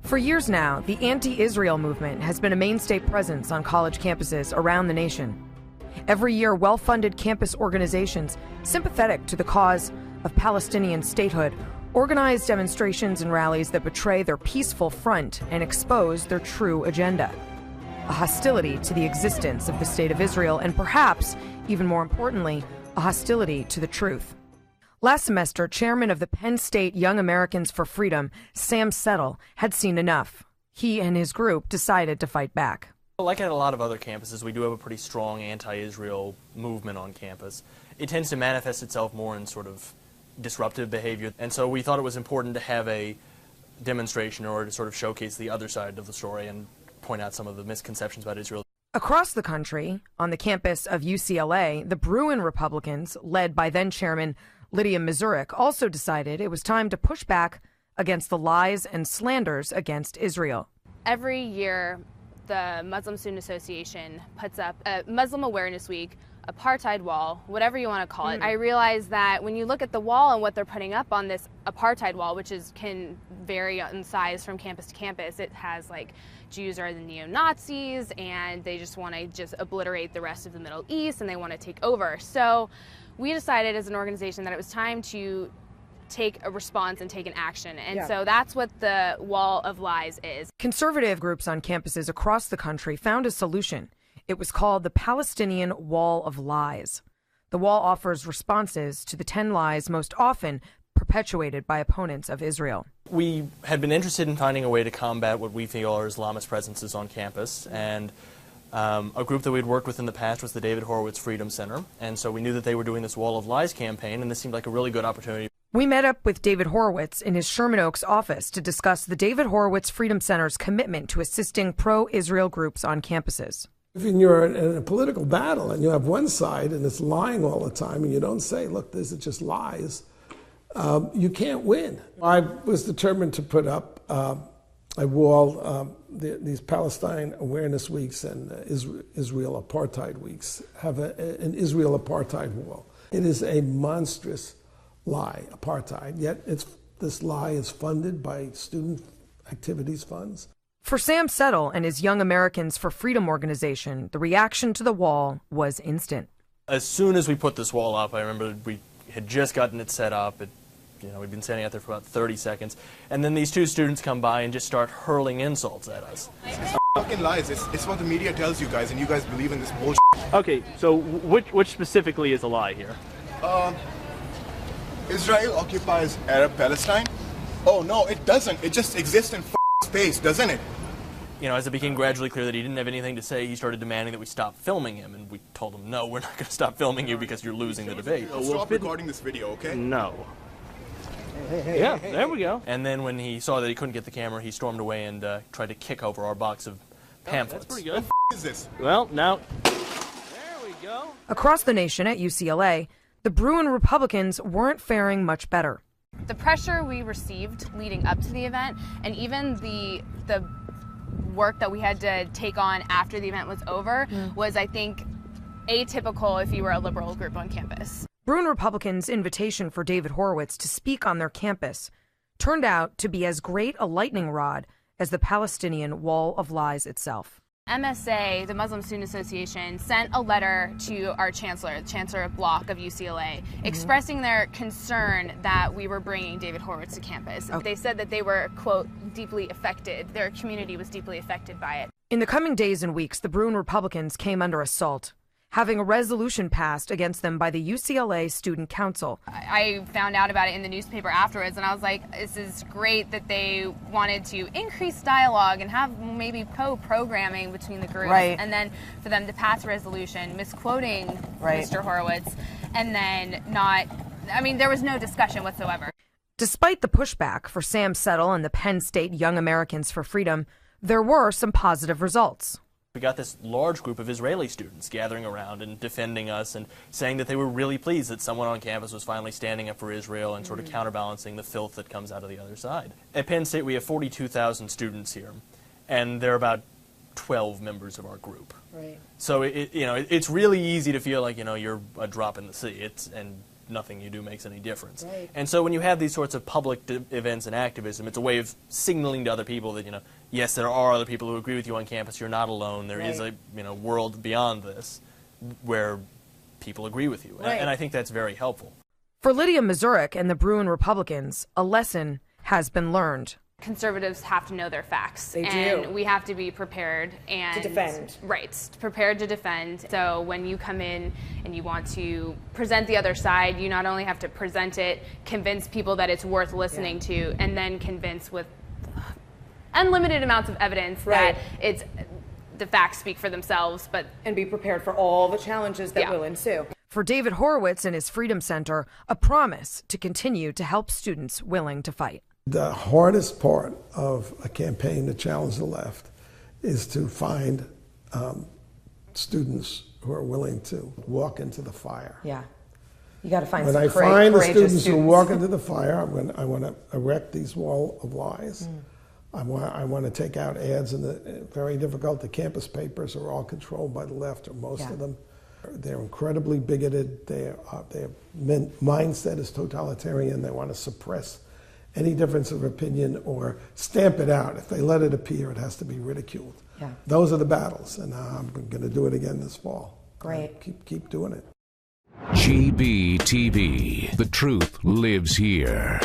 For years now, the anti-Israel movement has been a mainstay presence on college campuses around the nation. Every year, well-funded campus organizations sympathetic to the cause of Palestinian statehood organize demonstrations and rallies that betray their peaceful front and expose their true agenda: a hostility to the existence of the State of Israel, and perhaps, even more importantly, a hostility to the truth. Last semester, chairman of the Penn State Young Americans for Freedom, Sam Settle, had seen enough. He and his group decided to fight back. Like at a lot of other campuses, we do have a pretty strong anti-Israel movement on campus. It tends to manifest itself more in sort of disruptive behavior, and so we thought it was important to have a demonstration in order to sort of showcase the other side of the story and point out some of the misconceptions about Israel. Across the country, on the campus of UCLA, the Bruin Republicans, led by then-chairman Lydia Mazurik, also decided it was time to push back against the lies and slanders against Israel. Every year, the Muslim Student Association puts up a Muslim Awareness Week, apartheid wall, whatever you want to call it. I realized that when you look at the wall and what they're putting up on this apartheid wall, which can vary in size from campus to campus, it has like Jews are the neo-Nazis and they just want to obliterate the rest of the Middle East and they want to take over. So we decided as an organization that it was time to take a response and take an action. And so that's what the Wall of Lies is. Conservative groups on campuses across the country found a solution. It was called the Palestinian Wall of Lies. The wall offers responses to the 10 lies most often perpetuated by opponents of Israel. We had been interested in finding a way to combat what we feel are Islamist presences on campus, and a group that we'd worked with in the past was the David Horowitz Freedom Center, and so we knew that they were doing this Wall of Lies campaign, and this seemed like a really good opportunity. We met up with David Horowitz in his Sherman Oaks office to discuss the David Horowitz Freedom Center's commitment to assisting pro-Israel groups on campuses. If you're in a political battle and you have one side and it's lying all the time and you don't say, look, this is just lies, you can't win. I was determined to put up a wall. These Palestine Awareness Weeks and Israel Apartheid Weeks have an Israel Apartheid wall. It is a monstrous lie, apartheid, yet this lie is funded by student activities funds. For Sam Settle and his Young Americans for Freedom organization, the reaction to the wall was instant. As soon as we put this wall up, I remember we had just gotten it set up. We'd been standing out there for about 30 seconds, and then these two students come by and just start hurling insults at us. It's fucking lies. It's what the media tells you guys, and you guys believe in this bullshit. Okay, so which specifically is a lie here? Israel occupies Arab Palestine? Oh no, it doesn't. It just exists in space, doesn't it? As it became gradually clear that he didn't have anything to say, he started demanding that we stop filming him, and we told him, no, we're not going to stop filming you because you're losing the debate. Stop recording this video, okay? No. Yeah, there we go. And then when he saw that he couldn't get the camera, he stormed away and tried to kick over our box of pamphlets. That's pretty good. What is this? Well, now, there we go. Across the nation at UCLA, the Bruin Republicans weren't faring much better. The pressure we received leading up to the event, and even the work that we had to take on after the event was over, was, I think, atypical if you were a liberal group on campus. Bruin Republicans' invitation for David Horowitz to speak on their campus turned out to be as great a lightning rod as the Palestinian Wall of Lies itself. MSA, the Muslim Student Association, sent a letter to our chancellor, the Chancellor Block of UCLA, expressing their concern that we were bringing David Horowitz to campus. They said that they were, quote, deeply affected. Their community was deeply affected by it. In the coming days and weeks, the Bruin Republicans came under assault, having a resolution passed against them by the UCLA Student Council. I found out about it in the newspaper afterwards, and I was like, this is great that they wanted to increase dialogue and have maybe co-programming between the groups. And then for them to pass a resolution misquoting Mr. Horowitz, and then there was no discussion whatsoever. Despite the pushback for Sam Settle and the Penn State Young Americans for Freedom, there were some positive results. We got this large group of Israeli students gathering around and defending us and saying that they were really pleased that someone on campus was finally standing up for Israel and sort of counterbalancing the filth that comes out of the other side. At Penn State, we have 42,000 students here, and there are about 12 members of our group. So it's really easy to feel like you're a drop in the sea. And nothing you do makes any difference. Right. And so when you have these sorts of public events and activism, it's a way of signaling to other people that, yes, there are other people who agree with you on campus. You're not alone. There is a world beyond this where people agree with you. Right. And I think that's very helpful. For Lydia Mazurek and the Bruin Republicans, a lesson has been learned. Conservatives have to know their facts. They do. And we have to be prepared and To defend. Right, prepared to defend. So when you come in and you want to present the other side, you not only have to present it, convince people that it's worth listening to, and then convince with unlimited amounts of evidence that it's the facts speak for themselves, and be prepared for all the challenges that will ensue. For David Horowitz and his Freedom Center, a promise to continue to help students willing to fight. The hardest part of a campaign to challenge the left is to find students who are willing to walk into the fire. Yeah. You got to find when some I find the students who students. walk into the fire, I want to erect these wall of lies. I want to take out ads in the very difficult. The campus papers are all controlled by the left, or most of them. They're incredibly bigoted. Their mindset is totalitarian. They want to suppress any difference of opinion or stamp it out. If they let it appear, it has to be ridiculed. Yeah. Those are the battles, and I'm going to do it again this fall. Great. Keep doing it. GBTV. The truth lives here.